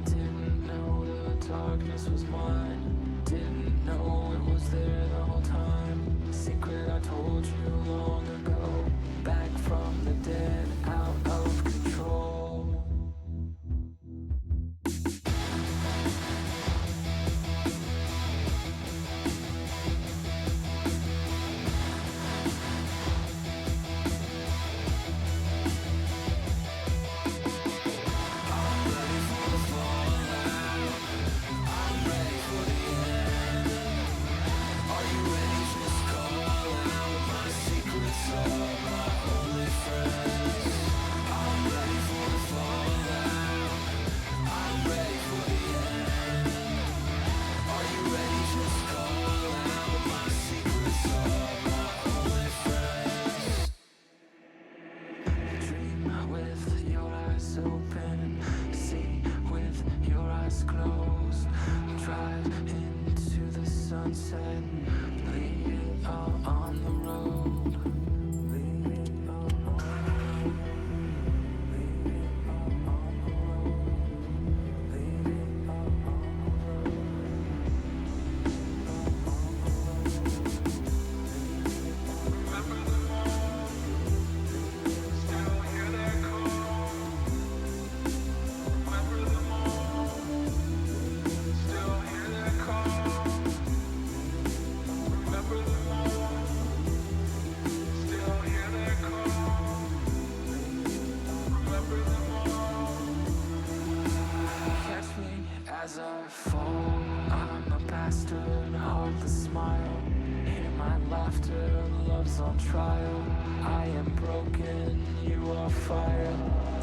didn't know the darkness was mine. Didn't know it was there the whole time. Secret I told you long ago. Back from the dead, out of control. As I fall, I'm a bastard, heartless smile. Hear my laughter, love's on trial. I am broken, you are fire.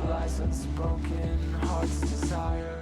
Lies unspoken, heart's desire.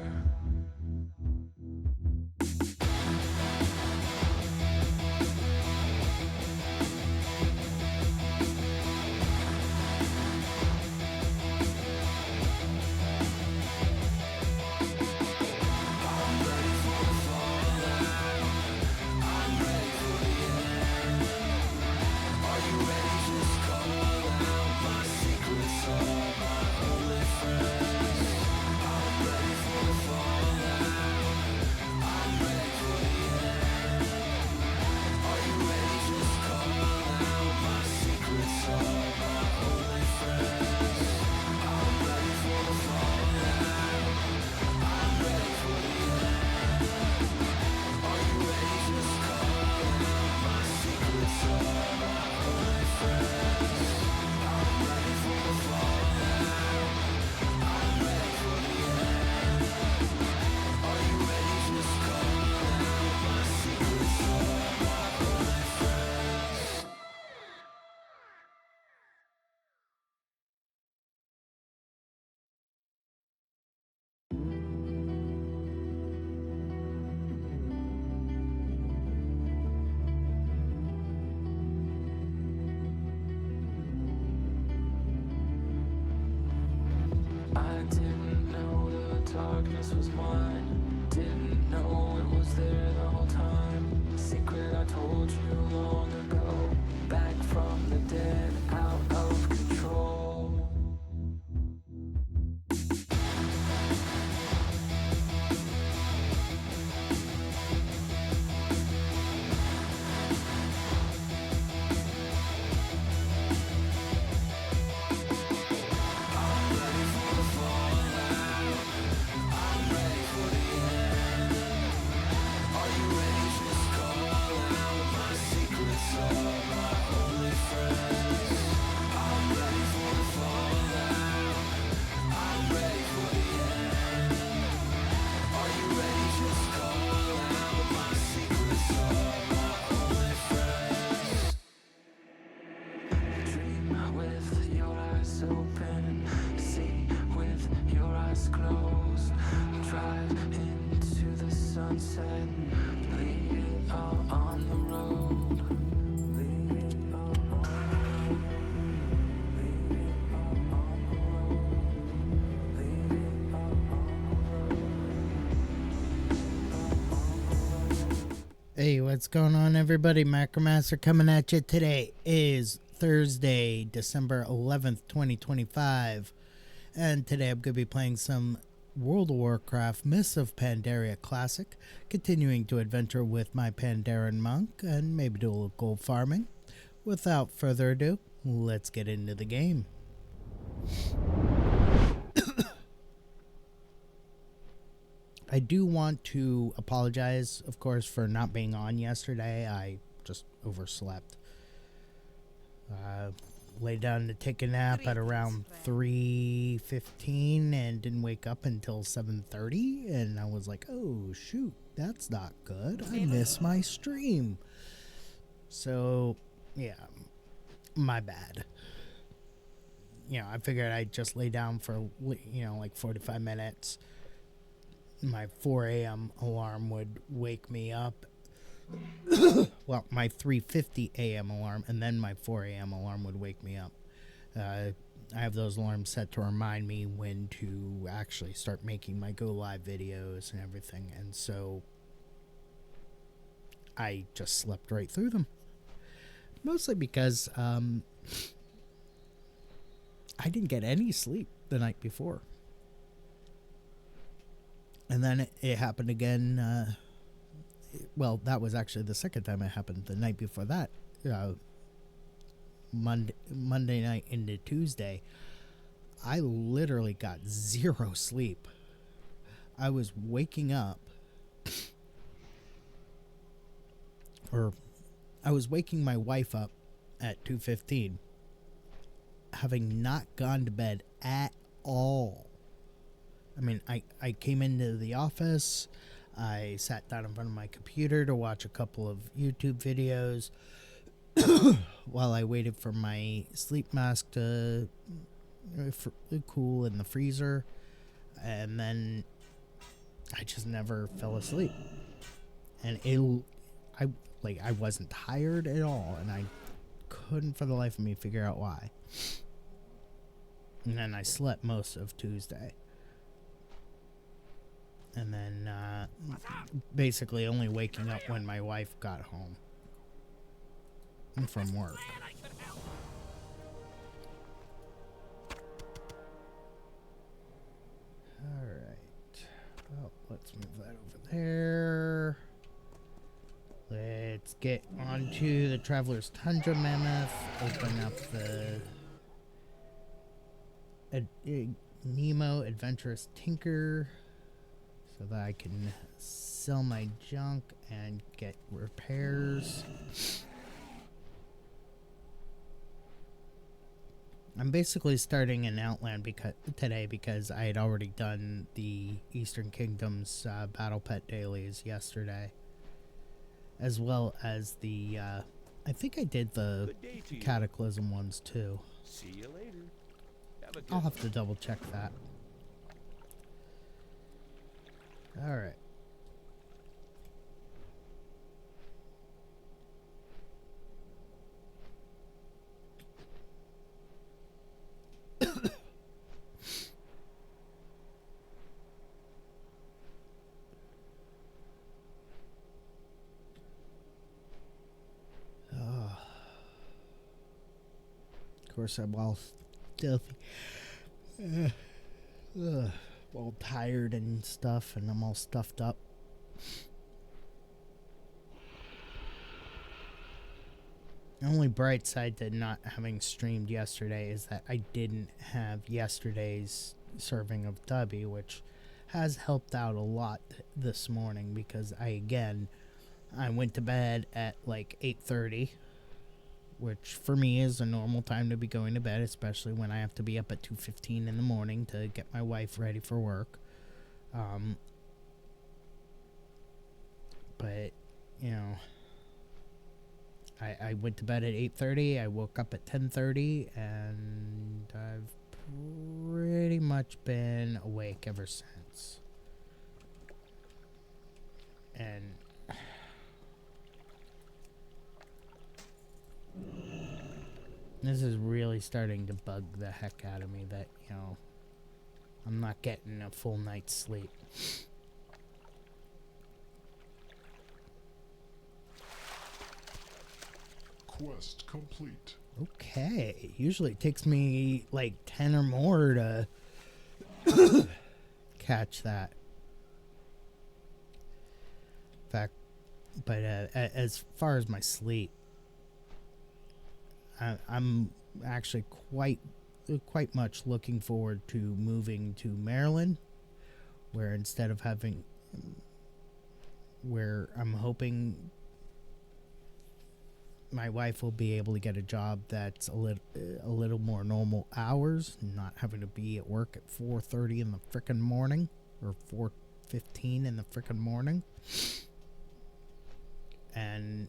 Darkness was mine. Didn't know it was there the whole time. Secret I told you long ago. Back from the dead, out of control. Hey, what's going on, everybody? Macromaster coming at you. Today is Thursday, December 11th, 2025. And today I'm going to be playing some World of Warcraft Mists of Pandaria Classic, continuing to adventure with my Pandaren monk and maybe do a little gold farming. Without further ado, let's get into the game. I do want to apologize, of course, for not being on yesterday. I just overslept. Lay down to take a nap at around 3:15 and didn't wake up until 7:30, and I was like, oh shoot, that's not good. I missed my stream. So yeah, my bad. You know, I figured I'd just lay down for, you know, like 45 minutes. My 4 a.m. alarm would wake me up. Well, my 3:50 a.m. alarm, and then my 4 a.m. alarm would wake me up. I have those alarms set to remind me when to actually start making my go live videos and everything, and so I just slept right through them. Mostly because I didn't get any sleep the night before. And then it happened again. Well, that was actually the second time it happened. The night before that, Monday night into Tuesday, I literally got zero sleep. I was waking up, or I was waking my wife up at 2:15, having not gone to bed at all. I mean, I came into the office, I sat down in front of my computer to watch a couple of YouTube videos while I waited for my sleep mask to cool in the freezer, and then I just never fell asleep. And I wasn't tired at all, and I couldn't for the life of me figure out why. And then I slept most of Tuesday. And then basically only waking up when my wife got home from work. Alright. Well, let's move that over there. Let's get onto the Traveler's Tundra Mammoth. Open up the Nemo Adventurous Tinker, so that I can sell my junk and get repairs. I'm basically starting an Outland today because I had already done the Eastern Kingdoms Battle Pet dailies yesterday, as well as the I think I did the Cataclysm ones too. See you later. I'll have to double check that. Alright. Of course, I'm all filthy. All tired and stuff, and I'm all stuffed up. The only bright side to not having streamed yesterday is that I didn't have yesterday's serving of Dubby, which has helped out a lot this morning, because I went to bed at like 8:30, which for me is a normal time to be going to bed, especially when I have to be up at 2:15 in the morning to get my wife ready for work. But, you know, I went to bed at 8:30, I woke up at 10:30, and I've pretty much been awake ever since. And this is really starting to bug the heck out of me that, you know, I'm not getting a full night's sleep. Quest complete. Okay. Usually it takes me like 10 or more to catch that. In fact, but as far as my sleep, I'm actually quite much looking forward to moving to Maryland, where instead of having, where I'm hoping my wife will be able to get a job that's a little more normal hours, not having to be at work at 4:30 in the frickin' morning or 4:15 in the frickin' morning. And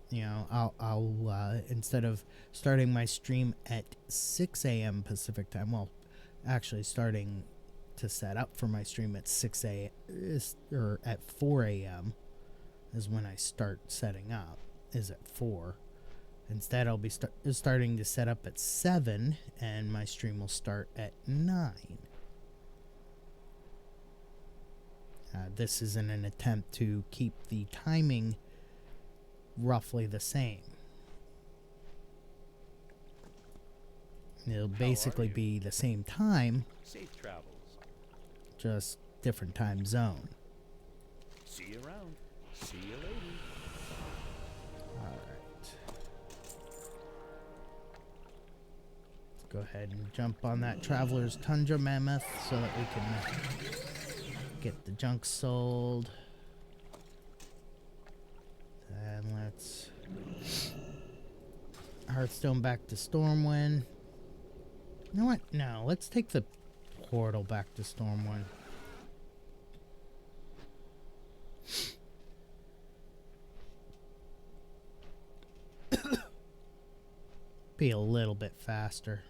you know, I'll instead of starting my stream at 6 a.m. Pacific time, well, actually starting to set up for my stream at 6 a.m. or at 4 a.m. is when I start setting up, is at 4. Instead, I'll be starting to set up at 7, and my stream will start at 9. This is in an attempt to keep the timing roughly the same. It'll basically be the same time, Safe travels. just different time zone. See you around. See you later. Alright. Let's go ahead and jump on that Traveler's Tundra Mammoth so that we can get the junk sold. And let's Hearthstone back to Stormwind. You know what? No, let's take the portal back to Stormwind. Be a little bit faster.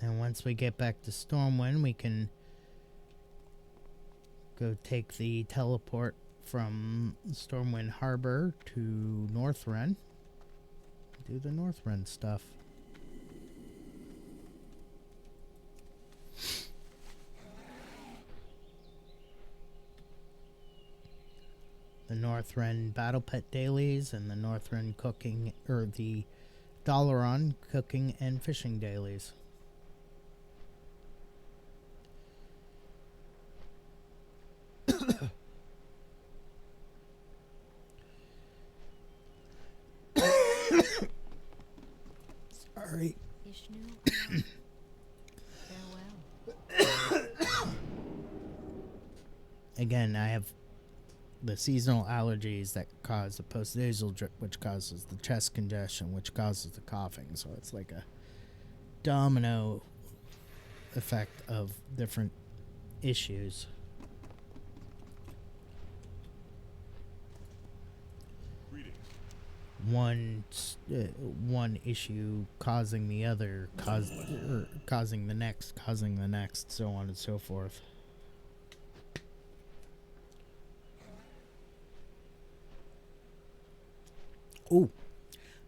And once we get back to Stormwind, we can go take the teleport from Stormwind Harbor to Northrend. Do the Northrend stuff. The Northrend Battle Pet dailies and the Northrend cooking, or the Dalaran cooking and fishing dailies. Sorry. Again, I have the seasonal allergies that cause the postnasal drip, which causes the chest congestion, which causes the coughing. So it's like a domino effect of different issues. One issue causing the other, causing the next, so on and so forth. Oh,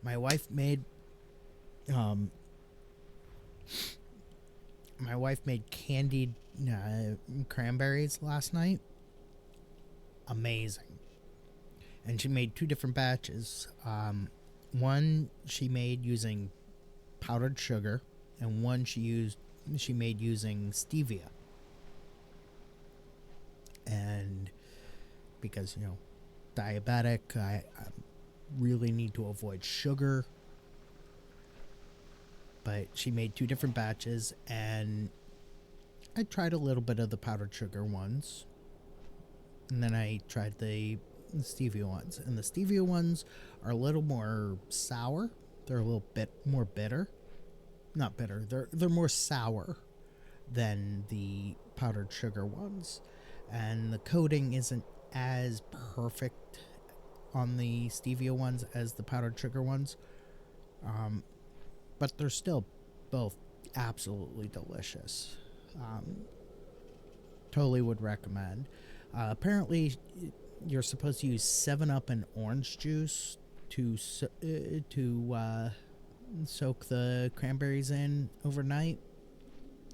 my wife made candied cranberries last night. Amazing. And she made 2 different batches. One she made using powdered sugar, and one she made using stevia. And because, you know, diabetic, I really need to avoid sugar. But she made 2 different batches, and I tried a little bit of the powdered sugar ones. And then I tried the stevia ones, and the stevia ones are a little more sour. They're a little bit more bitter. Not bitter. They're more sour than the powdered sugar ones, and the coating isn't as perfect on the stevia ones as the powdered sugar ones. But they're still both absolutely delicious. Totally would recommend. Apparently, you're supposed to use 7-Up and orange juice to soak the cranberries in overnight,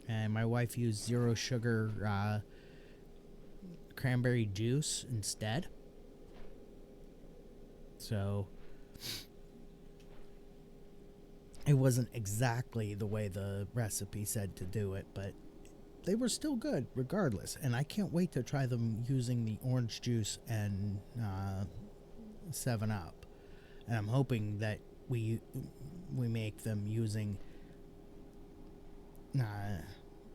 and my wife used zero sugar cranberry juice instead. So it wasn't exactly the way the recipe said to do it, but they were still good regardless. And I can't wait to try them using the orange juice and 7-Up. And I'm hoping that we make them using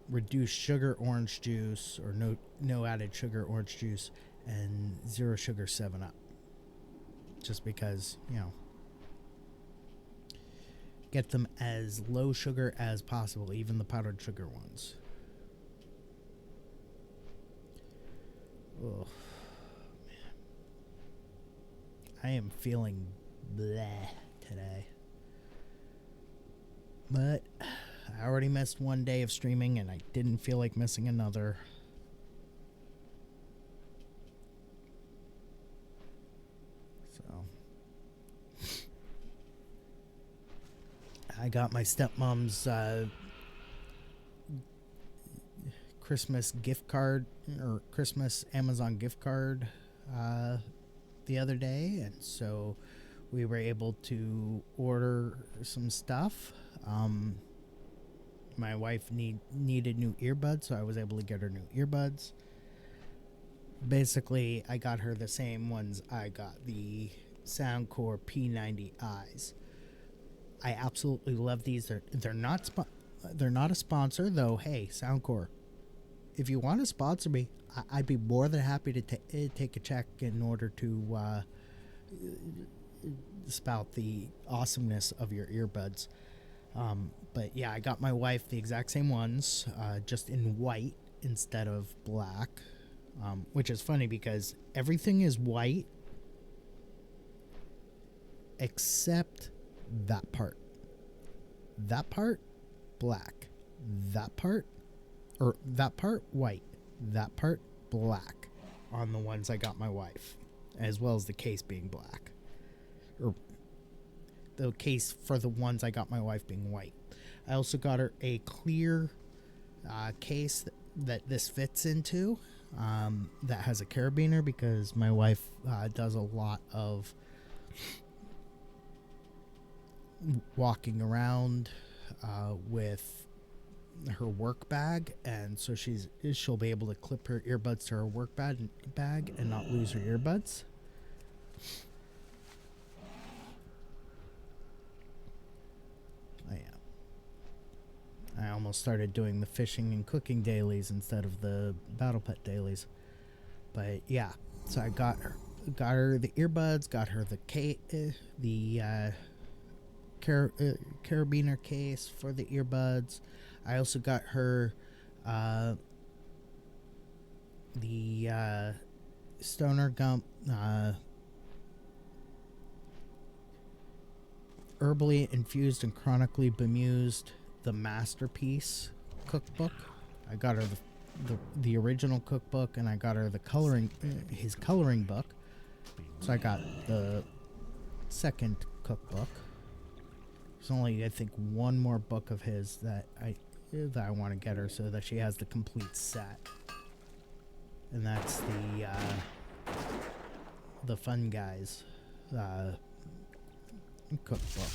reduced sugar orange juice, or no added sugar orange juice, and zero sugar 7-Up. Just because, get them as low sugar as possible, even the powdered sugar ones. Oh, man. I am feeling bleh today. But I already missed one day of streaming, and I didn't feel like missing another. I got my stepmom's Christmas gift card, or Christmas Amazon gift card the other day, and so we were able to order some stuff. My wife needed new earbuds, so I was able to get her new earbuds. Basically, I got her the same ones I got, the Soundcore P90Is. I absolutely love these. They're not a sponsor, though. Hey, Soundcore, if you want to sponsor me, I'd be more than happy to take a check in order to spout the awesomeness of your earbuds. But yeah, I got my wife the exact same ones, just in white instead of black, which is funny because everything is white except that part. That part, black. That part white. That part, black on the ones I got my wife, as well as the case being black. Or the case for the ones I got my wife being white. I also got her a clear case that this fits into, that has a carabiner, because my wife does a lot of walking around with her work bag, and so she'll be able to clip her earbuds to her work bag and not lose her earbuds. Oh yeah, I almost started doing the fishing and cooking dailies instead of the battle pet dailies, but yeah, so I got her the earbuds, got her the carabiner case for the earbuds. I also got her the Stoner Gump herbally infused and chronically bemused, the masterpiece cookbook. I got her the original cookbook, and I got her the his coloring book. So I got the second cookbook. There's only, I think, one more book of his that I want to get her, so that she has the complete set. And that's the Fun Guys cookbook.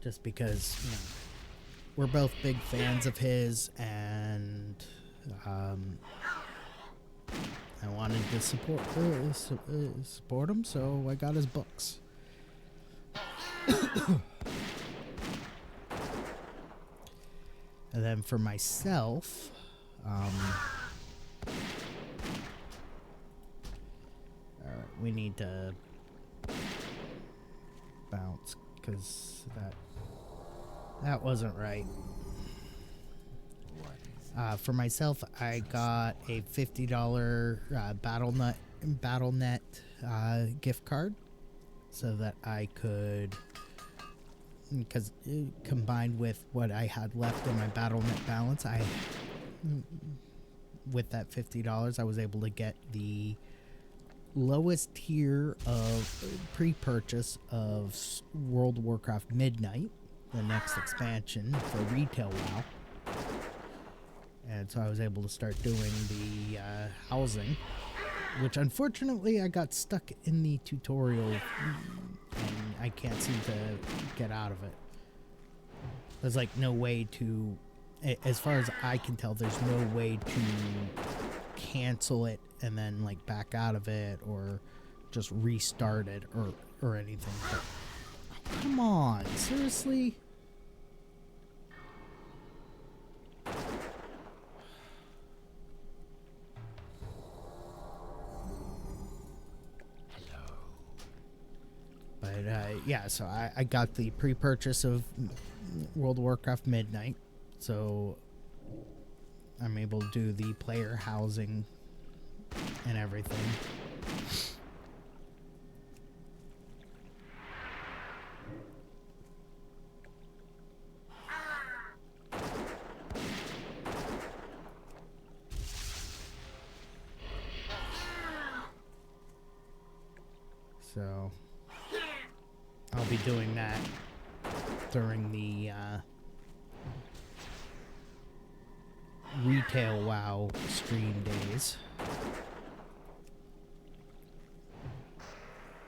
Just because, we're both big fans of his, and I wanted to support him, so I got his books. And then for myself, we need to bounce, because that wasn't right. For myself, I got a $50 BattleNet gift card, so that I could, because combined with what I had left in my BattleNet balance, with that $50, I was able to get the lowest tier of pre-purchase of World of Warcraft Midnight, the next expansion for retail WoW. And so I was able to start doing the housing, which unfortunately I got stuck in the tutorial and I can't seem to get out of it. There's like no way to, as far as I can tell, there's no way to cancel it and then like back out of it or just restart it or anything. But, oh, come on, seriously? But yeah, so I got the pre-purchase of World of Warcraft Midnight, so I'm able to do the player housing and everything. So I'll be doing that during the retail WoW stream days.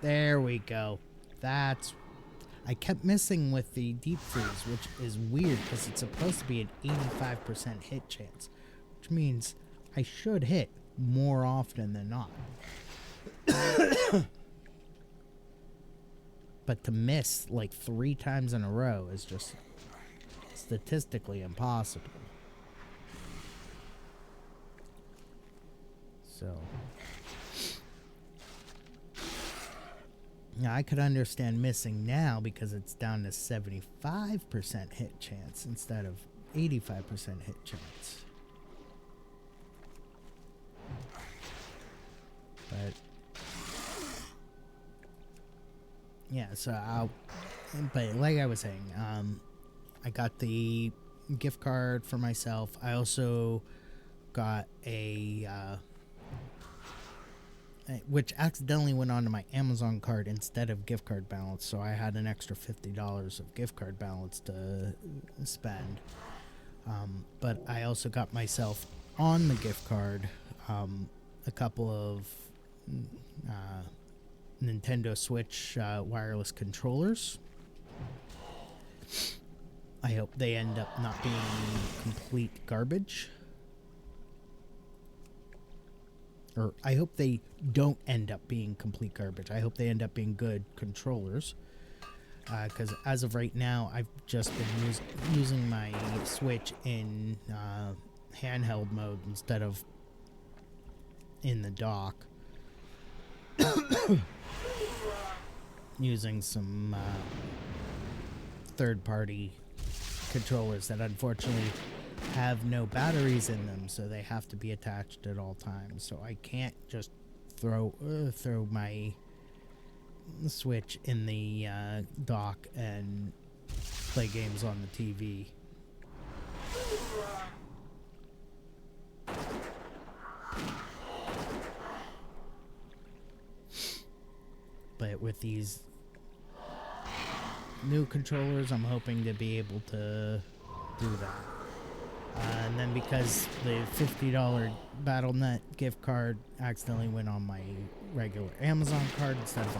There we go. That's... I kept missing with the deep freeze, which is weird because it's supposed to be an 85% hit chance, which means I should hit more often than not. But to miss like 3 times in a row is just statistically impossible. So now I could understand missing now because it's down to 75% hit chance instead of 85% hit chance. But yeah, so but like I was saying, I got the gift card for myself. I also got which accidentally went onto my Amazon card instead of gift card balance, so I had an extra $50 of gift card balance to spend. But I also got myself on the gift card a couple of Nintendo Switch wireless controllers. I hope they end up not being complete garbage. Or I hope they don't end up being complete garbage. I hope they end up being good controllers. Because as of right now, I've just been using my Switch in handheld mode instead of in the dock. Using some third-party controllers that unfortunately have no batteries in them, so they have to be attached at all times. So I can't just throw my Switch in the dock and play games on the TV. But with these new controllers, I'm hoping to be able to do that. And then because the $50 BattleNet gift card accidentally went on my regular Amazon card instead of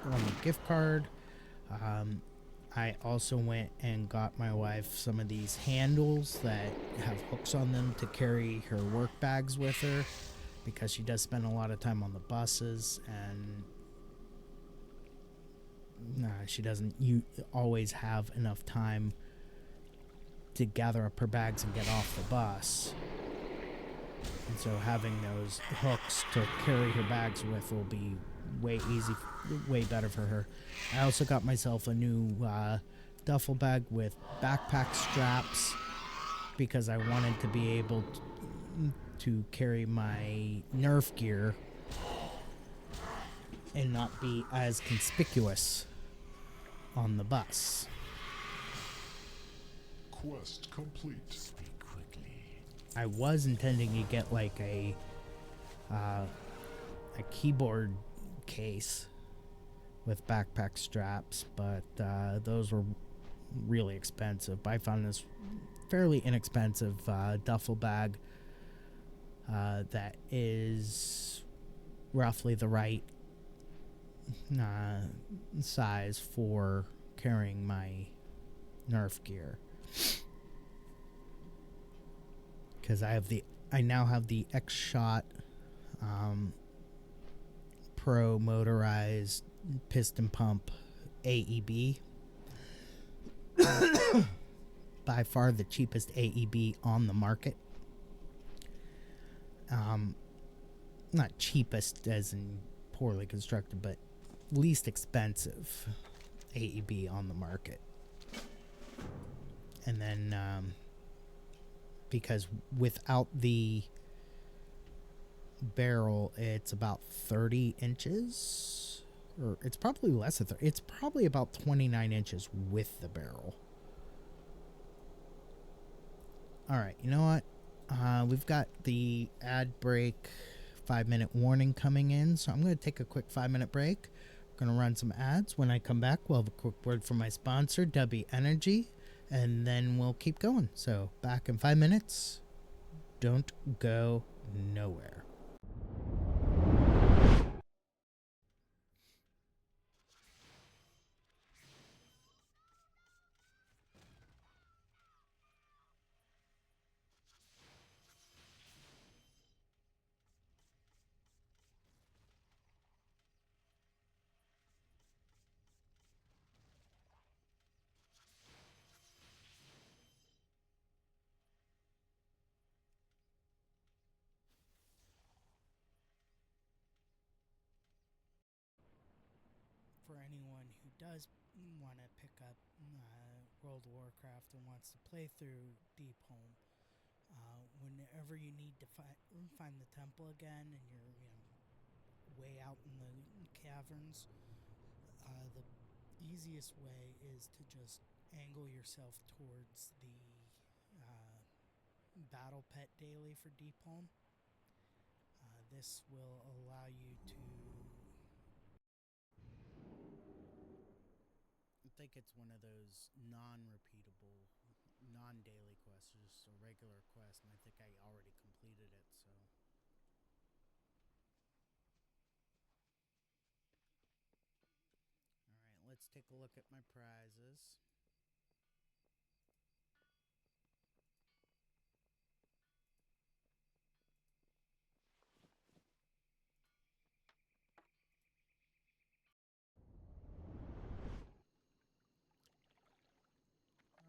on the gift card, I also went and got my wife some of these handles that have hooks on them to carry her work bags with her, because she does spend a lot of time on the buses, and she doesn't always have enough time to gather up her bags and get off the bus. And so having those hooks to carry her bags with will be way better for her. I also got myself a new duffel bag with backpack straps because I wanted to be able to carry my Nerf gear and not be as conspicuous on the bus. Quest complete. Speak quickly. I was intending to get like a keyboard case with backpack straps, but those were really expensive. But I found this fairly inexpensive duffel bag that is roughly the right size for carrying my Nerf gear. Because I now have the X-Shot Pro motorized piston pump AEB. By far the cheapest AEB on the market. Not cheapest as in poorly constructed, but least expensive AEB on the market. And then because without the barrel, it's about 30 inches, or it's probably less than 30. It's probably about 29 inches with the barrel. All right, you know what? We've got the ad break 5-minute warning coming in, so I'm going to take a quick 5-minute break. I'm going to run some ads. When I come back, we'll have a quick word from my sponsor, W Energy, and then we'll keep going. So back in 5 minutes. Don't go nowhere. For anyone who does want to pick up World of Warcraft and wants to play through Deepholm, whenever you need to find the temple again and you're way out in the caverns, the easiest way is to just angle yourself towards the battle pet daily for Deepholm. This will allow you to... I think it's one of those non-repeatable, non-daily quests, just a regular quest, and I think I already completed it, so... Alright, let's take a look at my prizes.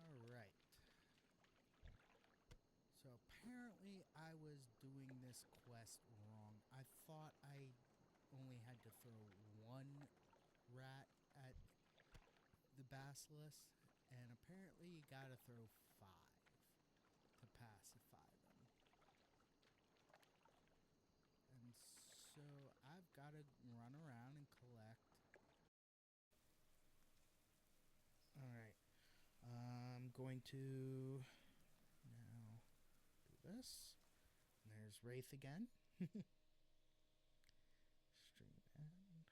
Alright. So apparently I was doing this quest wrong. I thought I only had to throw one rat at the basilisk, and apparently you gotta throw 5 to pacify them. And so I've gotta run around and collect. Alright. I'm going to now do this. And there's Wraith again. Stream end.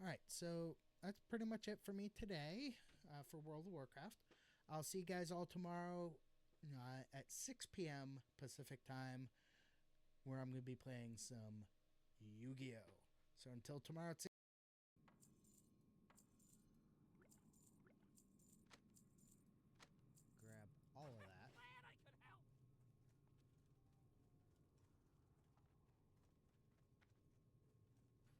Alright, so that's pretty much it for me today for World of Warcraft. I'll see you guys all tomorrow at 6 p.m. Pacific time, where I'm going to be playing some Yu-Gi-Oh! So until tomorrow at 6. Grab all of that.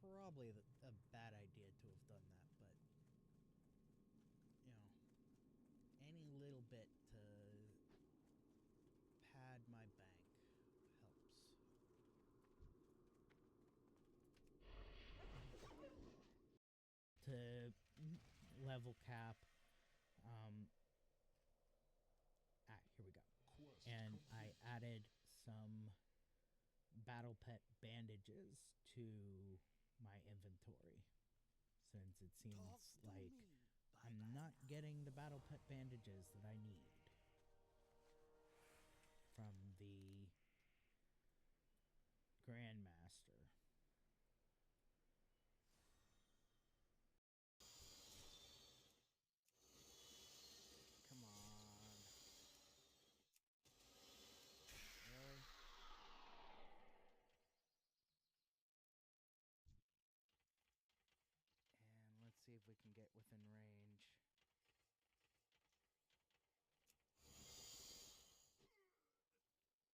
Probably a bad idea to have done that, but any little bit to pad my bank helps. To level cap, here we go. And I added some battle pet bandages to my inventory, since it seems like I'm not getting the battle pet bandages that I need. the Grandmaster. Come on. Really? And let's see if we can get within range.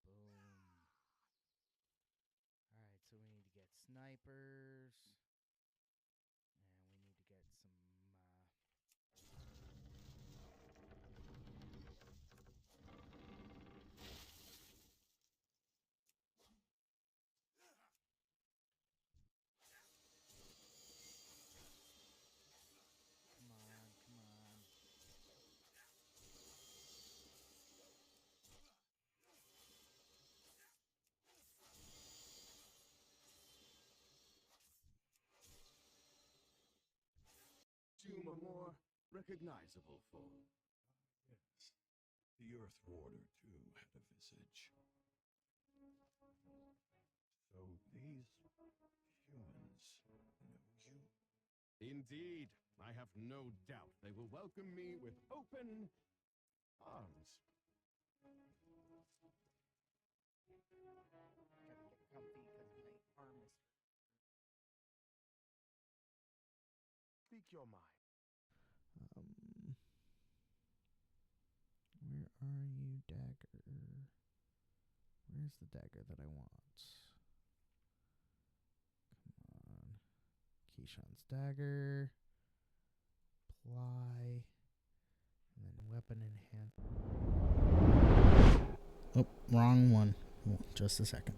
Boom. Alright, so we need to get snipers. And we need to get some, come on, come on. Assume a more recognizable form. Yes. The Earth Warder, too, had a visage. So these humans know you? Indeed, I have no doubt they will welcome me with open arms. Gotta get comfy because my arm is. Speak your mind. Where are you, dagger? Where's the dagger that I want? Come on. Keyshawn's dagger. Ply. And then weapon enhance. Oh, wrong one. Oh, just a second.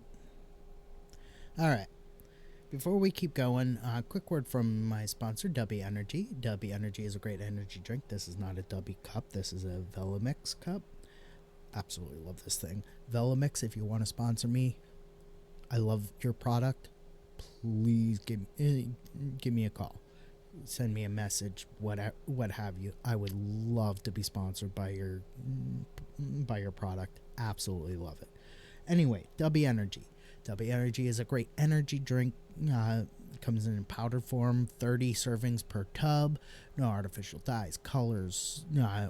Alright. Before we keep going, quick word from my sponsor, W Energy. W Energy is a great energy drink. This is not a W cup. This is a Velamix cup. Absolutely love this thing. Velamix, if you want to sponsor me, I love your product. Please give me a call. Send me a message, what have you. I would love to be sponsored by your product. Absolutely love it. Anyway, W Energy. W Energy is a great energy drink. Comes in powdered form, 30 servings per tub. No artificial dyes, colors,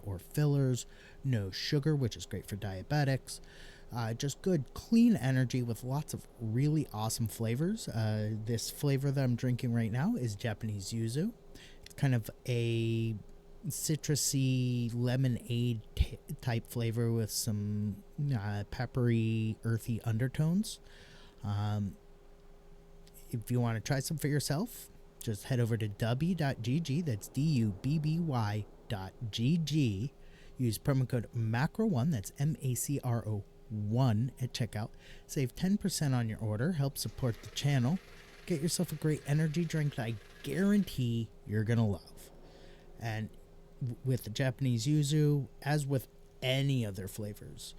or fillers. No sugar, which is great for diabetics. Just good, clean energy with lots of really awesome flavors. This flavor that I'm drinking right now is Japanese yuzu. It's kind of a citrusy lemonade type flavor with some peppery, earthy undertones. If you want to try some for yourself, just head over to dubby.gg. That's DUBBY.gg. Use promo code MACRO1, that's MACRO1 at checkout. Save 10% on your order. Help support the channel. Get yourself a great energy drink that I guarantee you're going to love. And with the Japanese yuzu, as with any other flavors,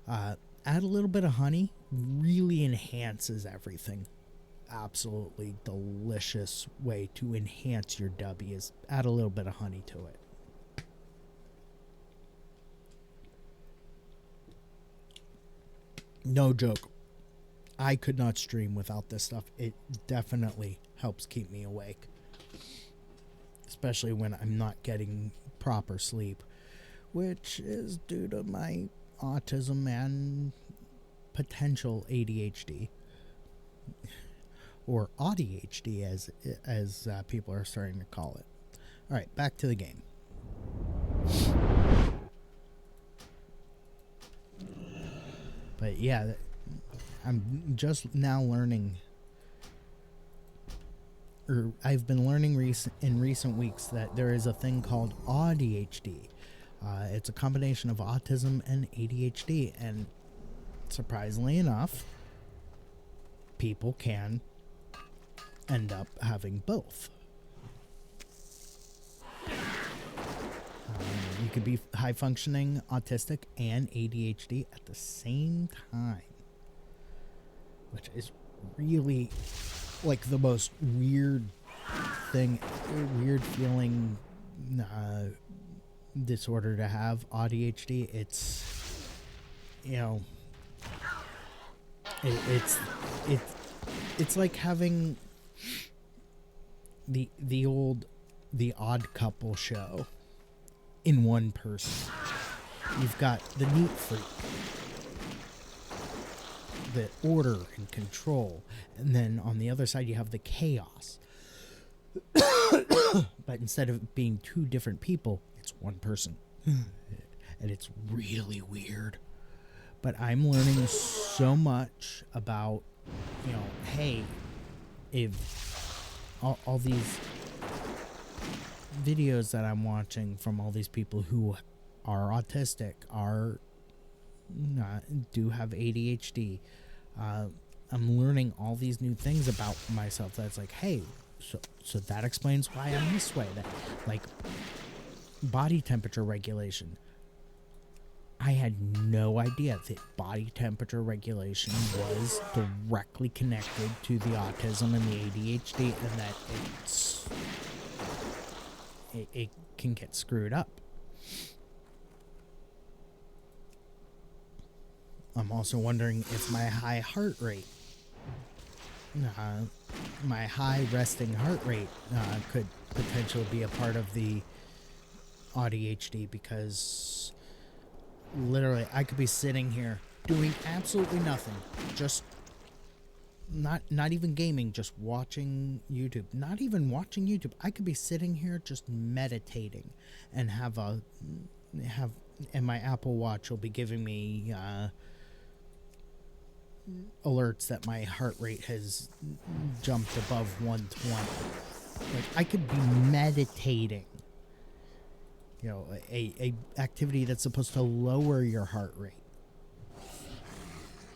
add a little bit of honey. Really enhances everything. Absolutely delicious way to enhance your dubby is add a little bit of honey to it. No joke. I could not stream without this stuff. It definitely helps keep me awake. Especially when I'm not getting proper sleep, which is due to my autism and potential ADHD. Or ADHD as people are starting to call it. All right, back to the game. But yeah, I'm just now learning, or I've been learning in recent weeks that there is a thing called ADHD. It's a combination of autism and ADHD, and surprisingly enough, people can end up having both. You could be high functioning autistic and ADHD at the same time, which is really like the most weird feeling disorder to have. ADHD, it's, It's it's like having the Odd Couple show in one person. You've got the neat freak, the order and control, and then on the other side you have the chaos. But instead of being two different people, it's one person. And it's really weird. But I'm learning so much about, hey, if all these videos that I'm watching from all these people who are autistic, do have ADHD, I'm learning all these new things about myself. That's like, hey, so that explains why I'm this way. That, like, body temperature regulation. I had no idea that body temperature regulation was directly connected to the autism and the ADHD, and that it can get screwed up. I'm also wondering if my high heart rate, my high resting heart rate, could potentially be a part of the ADHD, because literally I could be sitting here doing absolutely nothing, just not even gaming, just watching YouTube. Not even watching YouTube. I could be sitting here just meditating and and my Apple Watch will be giving me alerts that my heart rate has jumped above 120. Like, I could be meditating, a activity that's supposed to lower your heart rate,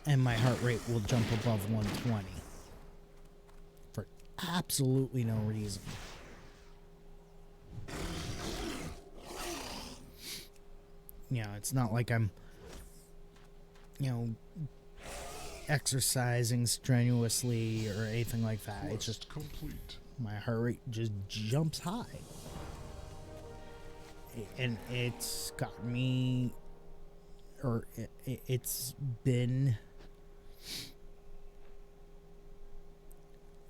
and my heart rate will jump above 120 for absolutely no reason. It's not like I'm exercising strenuously or anything like that. It's just complete. My heart rate just jumps high. And it's got me, or it's been,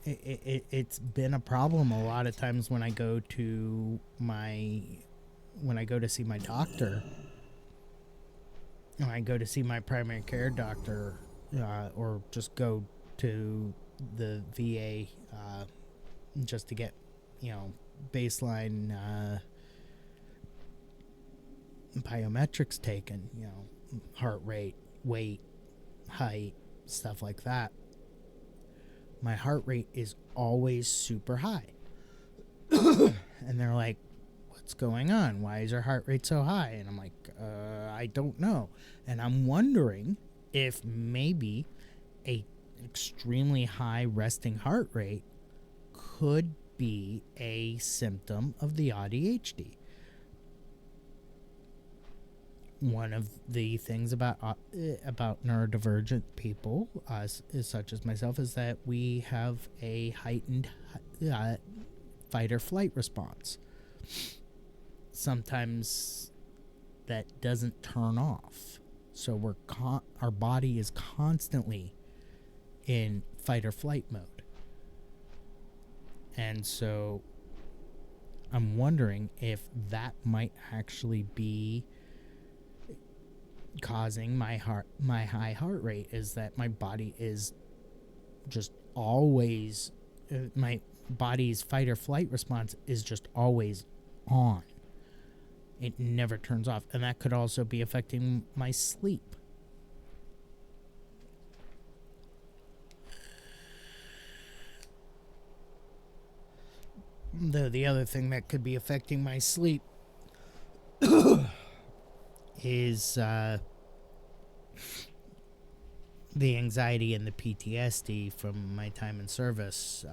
it's been a problem a lot of times when I go to see my doctor. When I go to see my primary care doctor, or just go to the VA, just to get, baseline biometrics taken, heart rate, weight, height, stuff like that. My heart rate is always super high. And they're like, what's going on? Why is your heart rate so high? And I'm like, I don't know. And I'm wondering if maybe a extremely high resting heart rate could be a symptom of the ADHD. One of the things about neurodivergent people, such as myself, is that we have a heightened fight or flight response. Sometimes that doesn't turn off, so our body is constantly in fight or flight mode, and so I'm wondering if that might actually be causing my high heart rate, is that my body is just always, my body's fight or flight response is just always on. It never turns off. And that could also be affecting my sleep. Though the other thing that could be affecting my sleep is the anxiety and the PTSD from my time in service.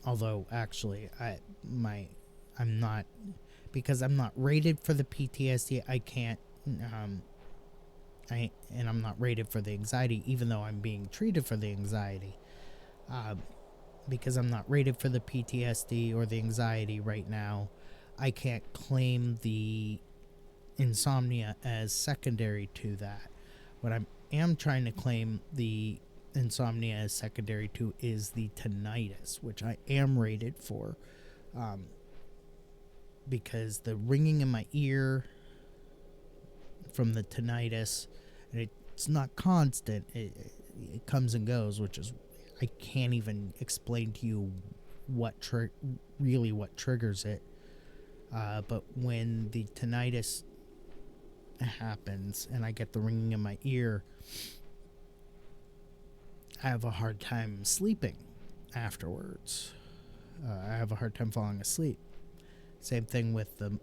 Although actually, I'm not, because I'm not rated for the PTSD. I can't. I'm not rated for the anxiety, even though I'm being treated for the anxiety. Because I'm not rated for the PTSD or the anxiety right now, I can't claim the insomnia as secondary to that. am trying to claim the insomnia as secondary to is the tinnitus, which I am rated for, because the ringing in my ear from the tinnitus, and it's not constant, it comes and goes, which is, I can't even explain to you what really what triggers it, but when the tinnitus happens and I get the ringing in my ear, I have a hard time sleeping afterwards. I have a hard time falling asleep. Same thing with the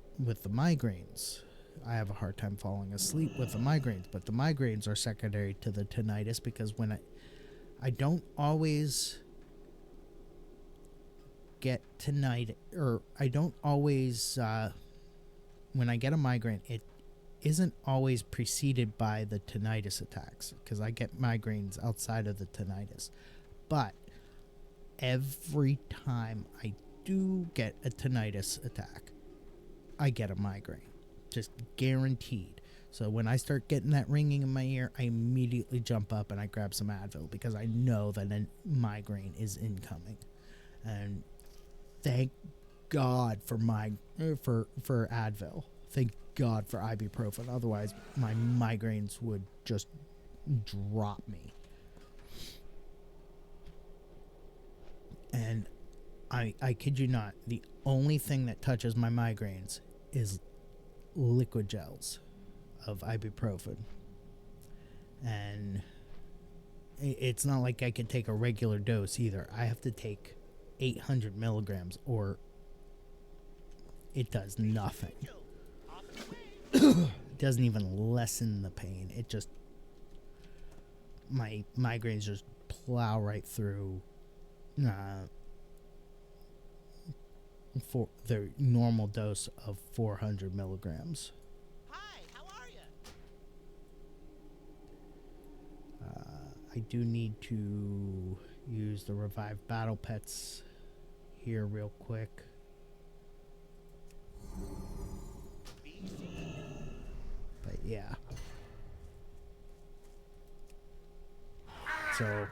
migraines. I have a hard time falling asleep with the migraines, but the migraines are secondary to the tinnitus, because when I don't always get tinnitus, or I don't always, when I get a migraine, it isn't always preceded by the tinnitus attacks, because I get migraines outside of the tinnitus. But every time I do get a tinnitus attack, I get a migraine. Just guaranteed. So when I start getting that ringing in my ear, I immediately jump up and I grab some Advil, because I know that a migraine is incoming. And thank God for for Advil. Thank God for ibuprofen. Otherwise, my migraines would just drop me. And I kid you not, the only thing that touches my migraines is liquid gels of ibuprofen. And it's not like I can take a regular dose either. I have to take 800 milligrams or it does nothing. It doesn't even lessen the pain. It just, my migraines just plow right through for the normal dose of 400 milligrams. Hi, how are you? I do need to use the revived battle pets here real quick. But yeah. So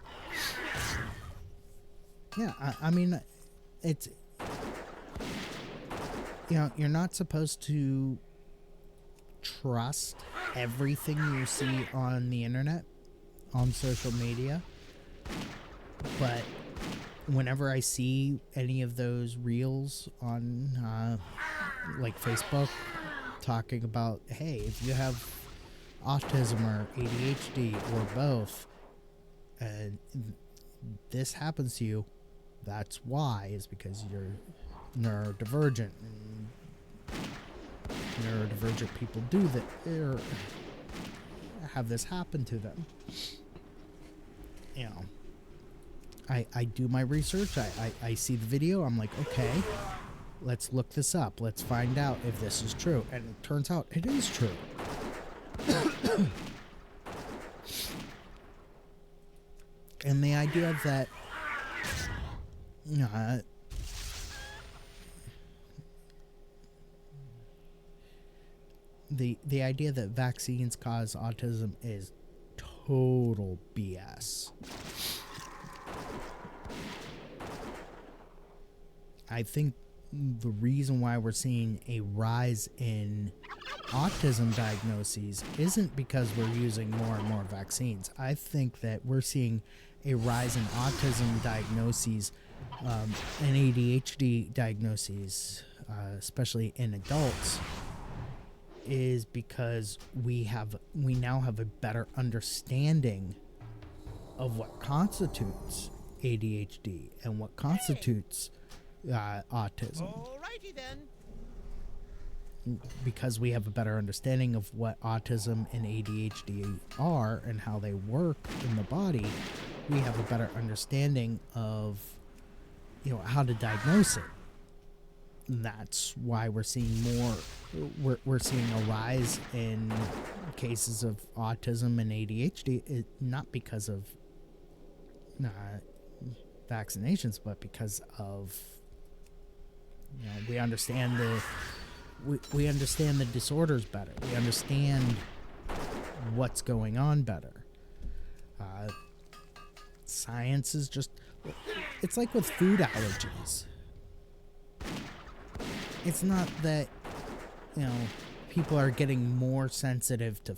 yeah, I mean, it's, you know, you're not supposed to trust everything you see on the internet, on social media, but whenever I see any of those reels on like Facebook talking about, hey, if you have autism or ADHD or both and this happens to you, that's why, is because you're neurodivergent, and neurodivergent people do that, or have this happen to them. You know, I do my research, I see the video, I'm like, okay, let's look this up, let's find out if this is true, and it turns out it is true. And the idea that the idea that vaccines cause autism is total BS. I think the reason why we're seeing a rise in autism diagnoses isn't because we're using more and more vaccines. I think that we're seeing a rise in autism diagnoses and ADHD diagnoses, especially in adults, is because we now have a better understanding of what constitutes ADHD and what constitutes autism. Alrighty then. Because we have a better understanding of what autism and ADHD are and how they work in the body, we have a better understanding of, you know, how to diagnose it. And that's why we're seeing we're seeing a rise in cases of autism and ADHD, not because of vaccinations, but because of, you know, we understand we understand the disorders better. We understand what's going on better. science is just, it's like with food allergies. It's not that, you know, people are getting more sensitive to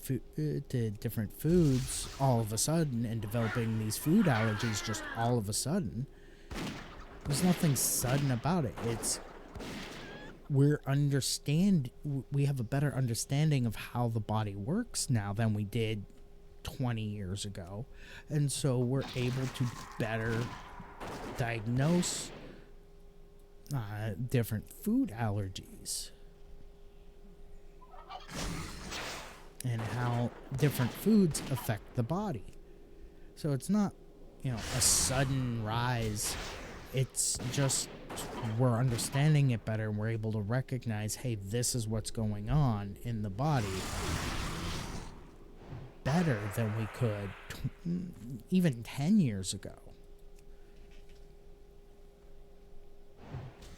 to different foods all of a sudden and developing these food allergies just all of a sudden. There's nothing sudden about it. It's we have a better understanding of how the body works now than we did 20 years ago, and so we're able to better diagnose different food allergies and how different foods affect the body. So it's not, you know, a sudden rise. It's just we're understanding it better and we're able to recognize, hey, this is what's going on in the body better than we could even 10 years ago.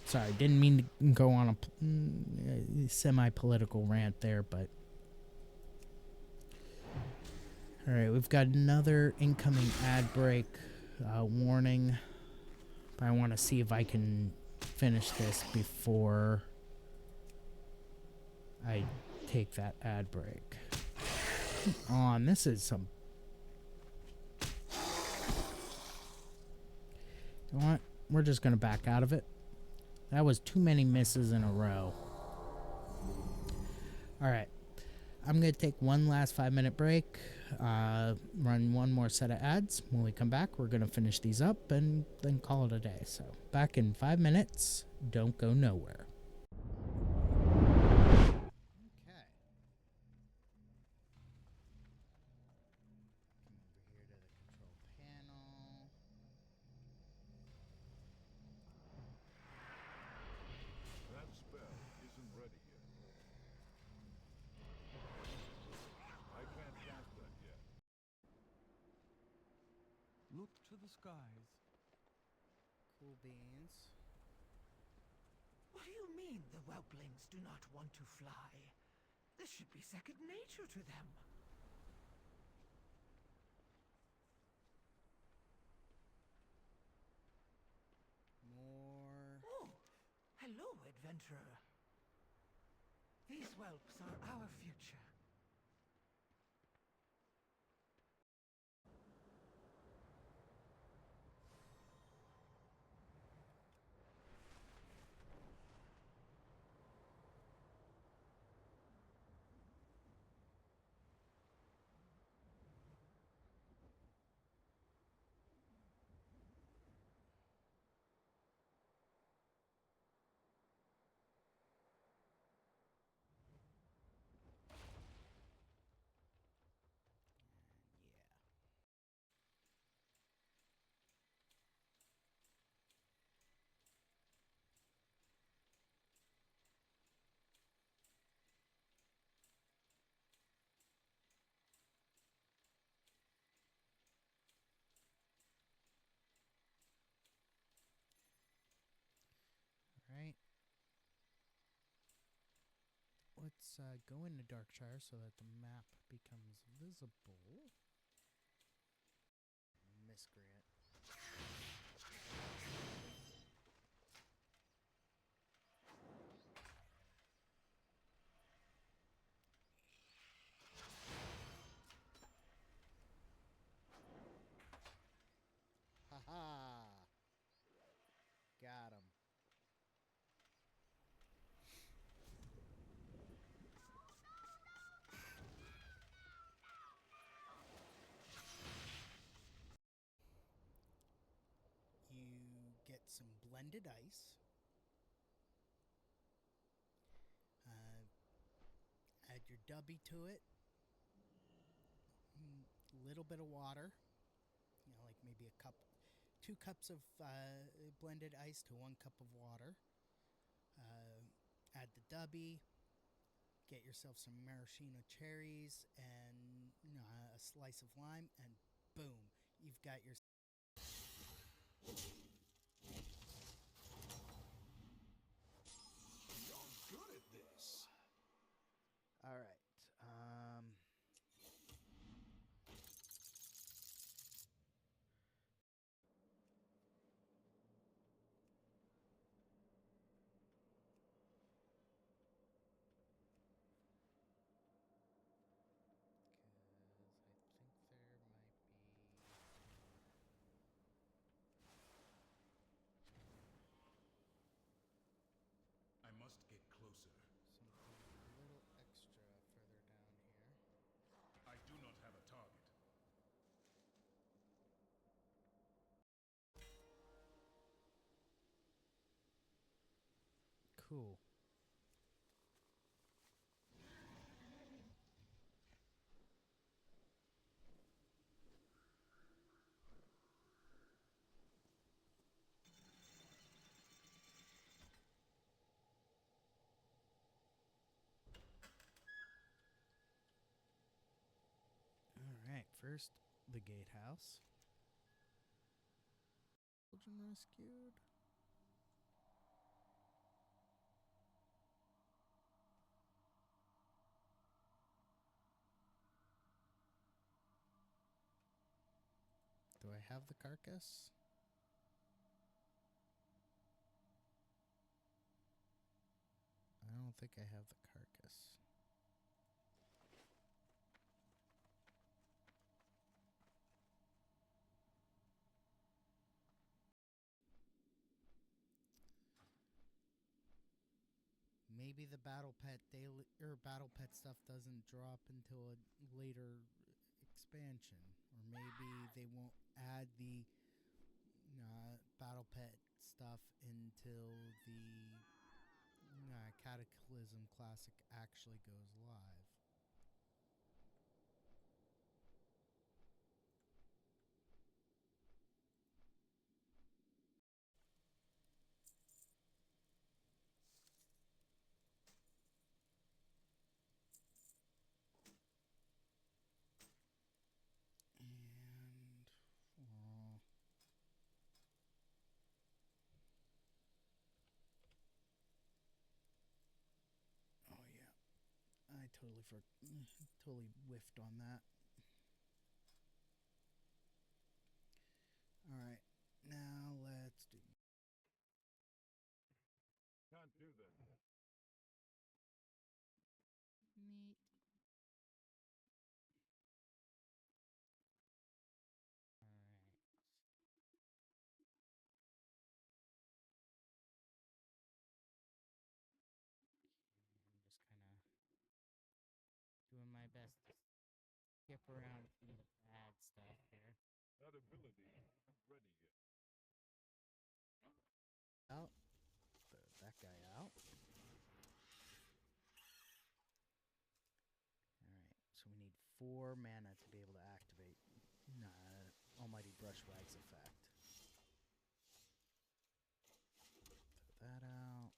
Sorry, didn't mean to go on a semi-political rant there, but... Alright, we've got another incoming ad break warning. But I want to see if I can finish this before I take that ad break. Come on, this is some... You know what? We're just going to back out of it. That was too many misses in a row. Alright. I'm going to take one last 5-minute break. Run one more set of ads. When we come back, we're going to finish these up and then call it a day. So, back in 5 minutes. Don't go nowhere. Okay. Come over here to the control panel. That spell isn't ready yet. I can't cast that yet. Look to the skies. Cool beans. What do you mean the whelplings do not want to fly? This should be second nature to them. More. Oh, hello, adventurer. These whelps are our future. Right. Let's go into Darkshire so that the map becomes visible. Miscreant. Haha! Got him. You get some blended ice. Add your dubby to it. Little bit of water. You know, like maybe a cup, 2 cups of blended ice to 1 cup of water. Add the dubby. Get yourself some maraschino cherries and a slice of lime, and boom, you've got your... You're good at this. All right. Cool. Alright, first, the gatehouse. Children rescued. Do I have the carcass? I don't think I have the carcass. Maybe the battle pet daily or battle pet stuff doesn't drop until a later expansion, or maybe they won't add the battle pet stuff until the Cataclysm Classic actually goes live. And oh yeah, I totally whiffed on that. All right, now let's do. Can't do this. Neat. I'm just kind of doing my best to skip around the bad stuff here. That ability isn't ready yet. Out. Throw that guy out. Alright, so we need 4 mana to be able to activate Almighty Brushwag's effect. Throw that out.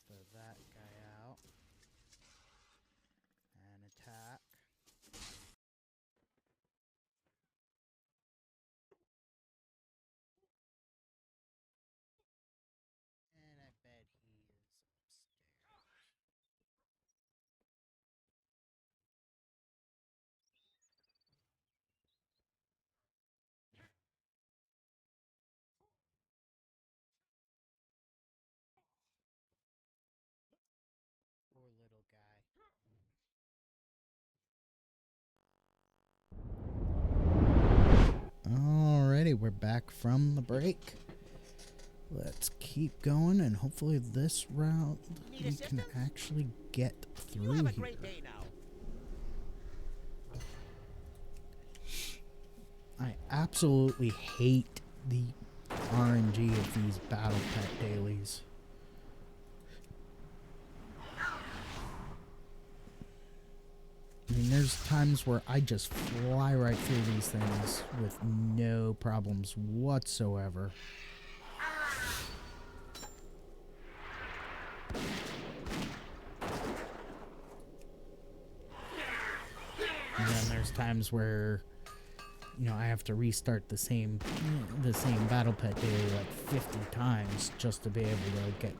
Throw that guy out. And attack. And I bet he is upstairs. Poor little guy. Alrighty, we're back from the break. Let's keep going, and hopefully this round we can actually get through here. I absolutely hate the RNG of these battle pet dailies. I mean, there's times where I just fly right through these things with no problems whatsoever. And then there's times where, I have to restart the same battle pet daily like 50 times just to be able to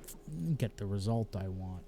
get the result I want.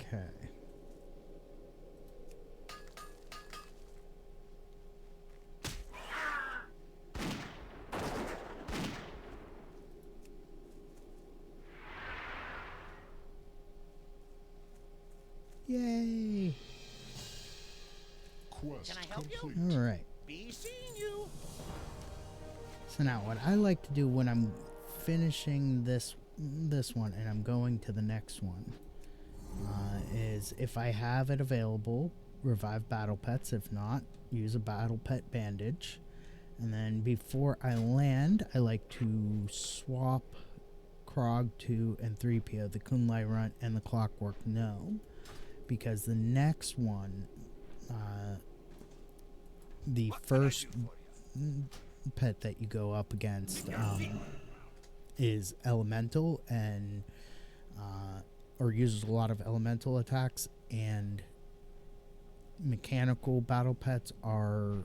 Okay. Yay! Quest Can I help you? complete. All right. Be seeing you. So now what I like to do when I'm finishing this one and I'm going to the next one is if I have it available, revive battle pets. If not, use a battle pet bandage. And then before I land, I like to swap Krog 2 and 3PO, the Kunlai Runt and the Clockwork Gnome, because the next one, the first pet that you go up against is elemental and or uses a lot of elemental attacks, and mechanical battle pets are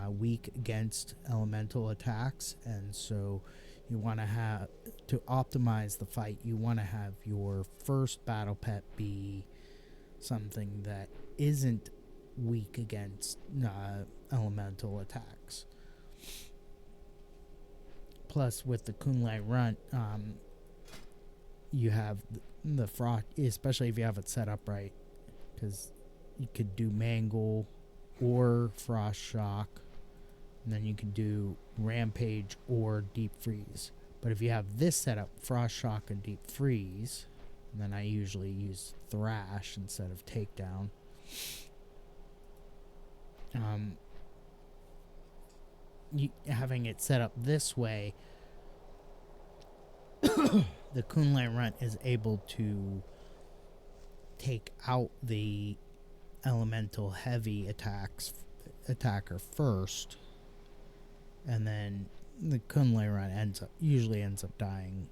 weak against elemental attacks, and so you want to have to optimize the fight. You want to have your first battle pet be something that isn't weak against elemental attacks. Plus, with the Kunlai Runt, you have the frost, especially if you have it set up right, because you could do Mangle or Frost Shock, and then you can do Rampage or Deep Freeze. But if you have this set up, Frost Shock and Deep Freeze, then I usually use Thrash instead of Takedown. Having it set up this way, the Kunlai Runt is able to take out the elemental heavy attacker first, and then the Kunlai Runt usually ends up dying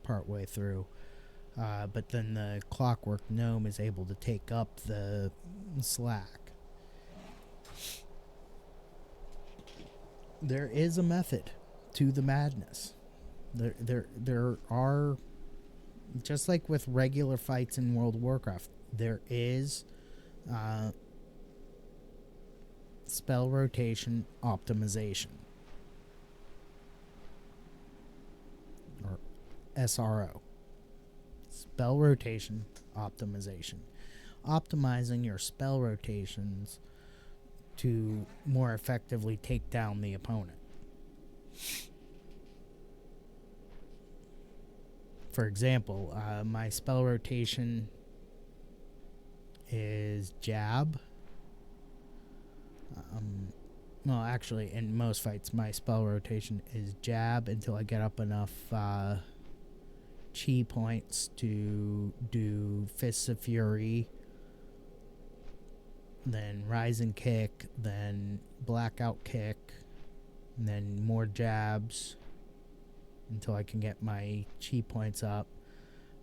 part way through. But then the Clockwork Gnome is able to take up the slack. There is a method to the madness. There are, just like with regular fights in World of Warcraft, there is spell rotation optimization, or SRO. Spell rotation optimization. Optimizing your spell rotations to more effectively take down the opponent. For example, my spell rotation is jab. Well, actually, in most fights, my spell rotation is jab until I get up enough chi points to do Fists of Fury, then Rising Kick, then Blackout Kick, and then more jabs until I can get my chi points up.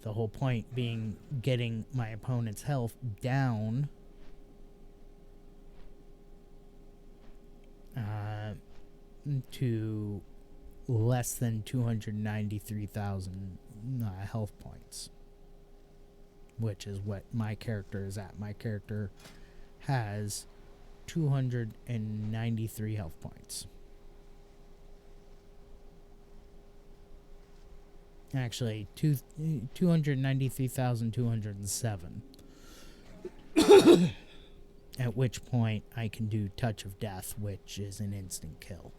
The whole point being getting my opponent's health down to less than 293,000 health points, which is what my character is at. My character has 293 health points. Actually, 293,207. At which point I can do Touch of Death, which is an instant kill.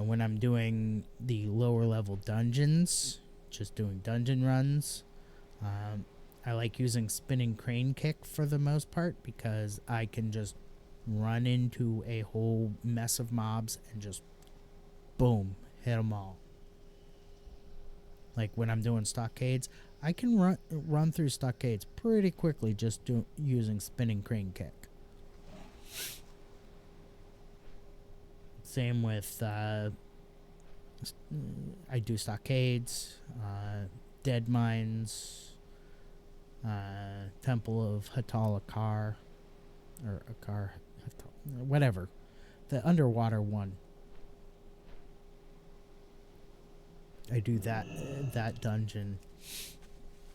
When I'm doing the lower level dungeons, just doing dungeon runs, I like using Spinning Crane Kick for the most part, because I can just run into a whole mess of mobs and just boom, hit them all. Like when I'm doing stockades, I can run through stockades pretty quickly just using Spinning Crane Kick. Same with I do stockades, dead mines, Temple of Hatalakar, or Akar, whatever, the underwater one. I do that dungeon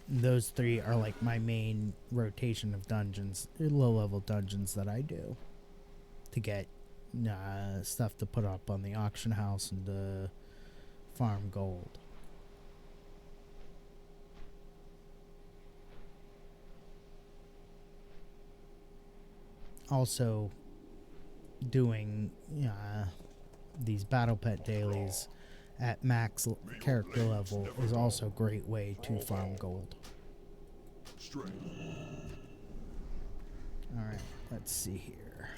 those three are like my main rotation of dungeons, low-level dungeons that I do to get stuff to put up on the auction house and to farm gold. Also, doing these battle pet dailies at max character level is also a great way to farm gold. Alright, let's see here.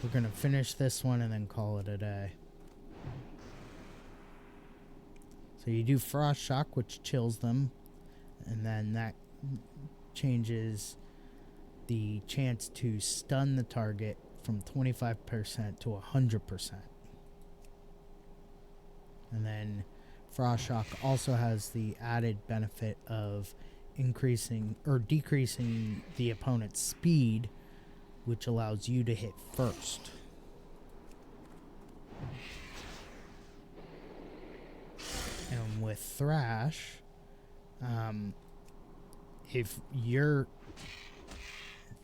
We're gonna finish this one and then call it a day. So you do Frost Shock, which chills them, and then that changes the chance to stun the target from 25% to 100%. And then Frost Shock also has the added benefit of increasing or decreasing the opponent's speed, which allows you to hit first. And with Thrash, if you're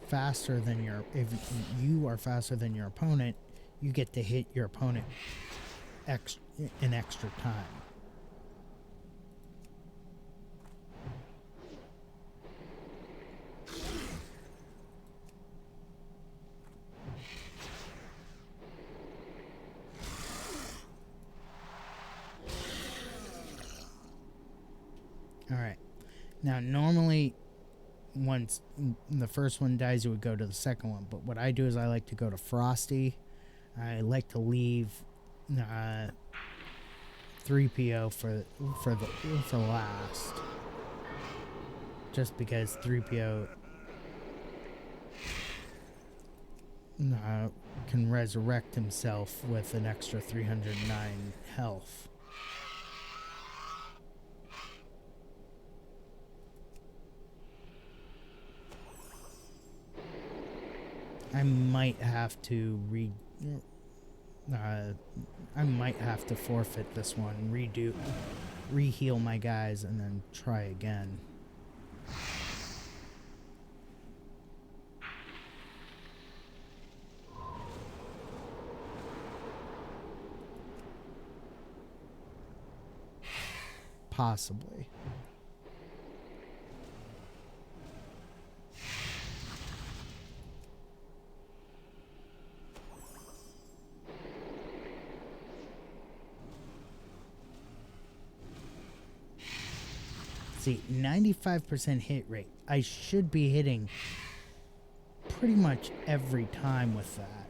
faster than if you are faster than your opponent, you get to hit your opponent in extra time. Alright. Now, normally, once the first one dies, it would go to the second one. But what I do is I like to go to Frosty. I like to leave 3PO for last. Just because 3PO can resurrect himself with an extra 309 health. I might have to forfeit this one, re-heal my guys, and then try again. Possibly. See, 95% hit rate. I should be hitting pretty much every time with that.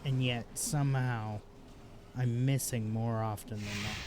And yet, somehow, I'm missing more often than not.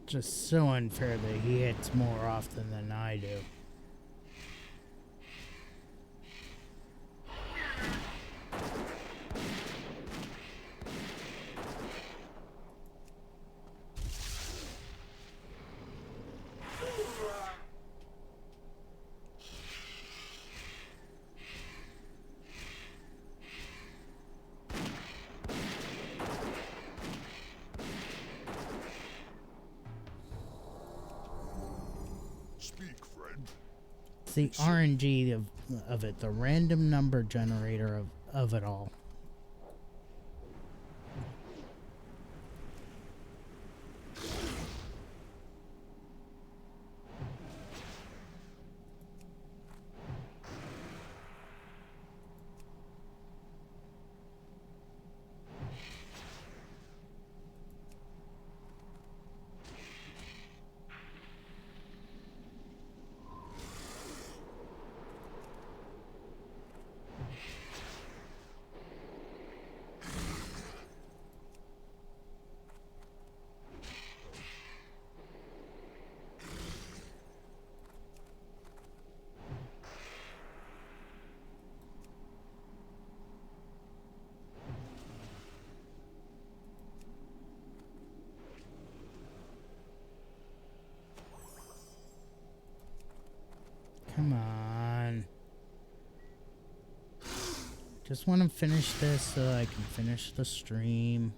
Just so unfair that he hits more often than I do. It's the RNG of it, the random number generator of it all. Come on. Just want to finish this so I can finish the stream.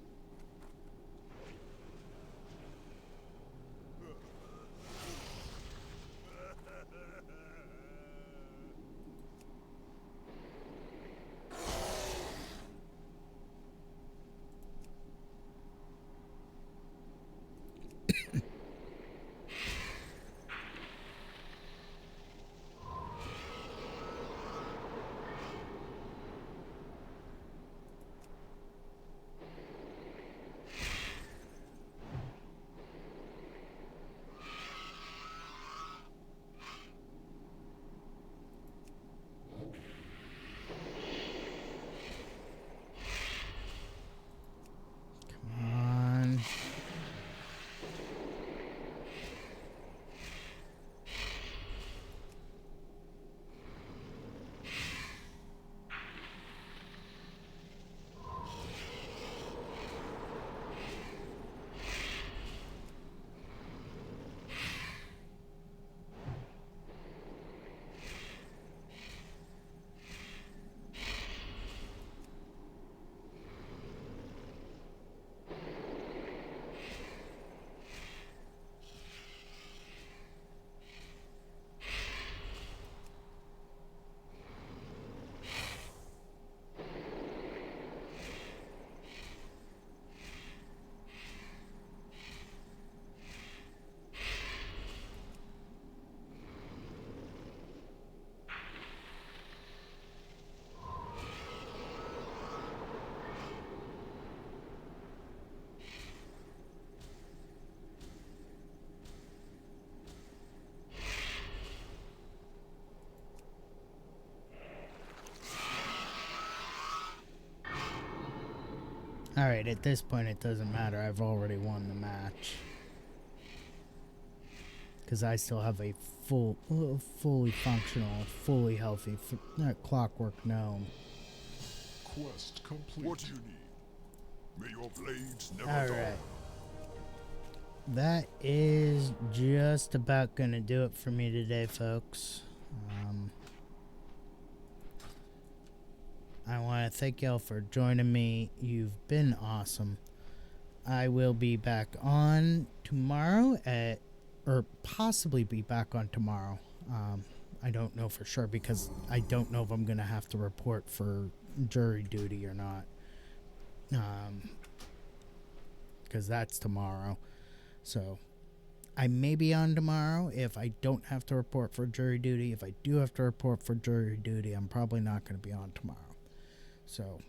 Alright, at this point it doesn't matter. I've already won the match. Because I still have a fully functional, fully healthy clockwork gnome. Quest complete. What do you need? May your blades never Alright. That is just about going to do it for me today, folks. I want to thank y'all for joining me. You've been awesome. I will be back on tomorrow or possibly be back on tomorrow. I don't know for sure because I don't know if I'm going to have to report for jury duty or not. Because that's tomorrow. So I may be on tomorrow if I don't have to report for jury duty. If I do have to report for jury duty, I'm probably not going to be on tomorrow. So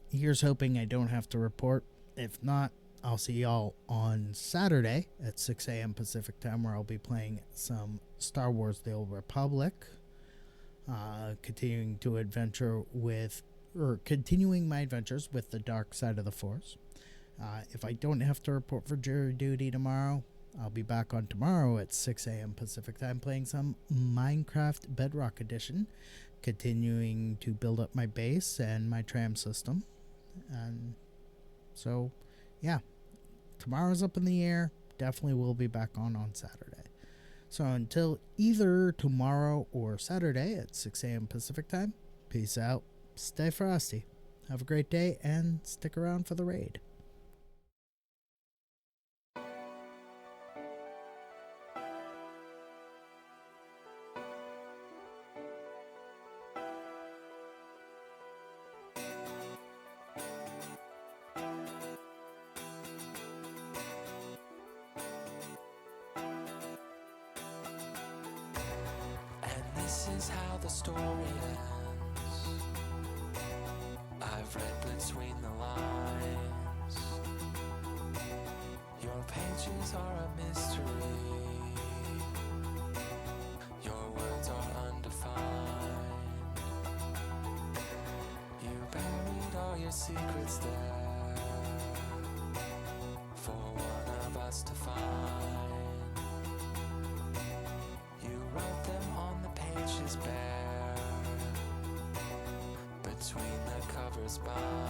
here's hoping I don't have to report. If not, I'll see y'all on Saturday at 6 a.m. Pacific time, where I'll be playing some Star Wars The Old Republic. Continuing my adventures with the dark side of the Force. If I don't have to report for jury duty tomorrow, I'll be back on tomorrow at 6 a.m. Pacific time playing some Minecraft Bedrock Edition, continuing to build up my base and my tram system. And so, yeah, tomorrow's up in the air. Definitely will be back on Saturday. So until either tomorrow or Saturday at 6 a.m. Pacific time, peace out, stay frosty, have a great day, and stick around for the raid. This is how the story ends. I've read between the lines. Your pages are a mystery. Your words are undefined. You buried all your secrets there for one of us to find. You wrote them on the pages bare, between the covers by.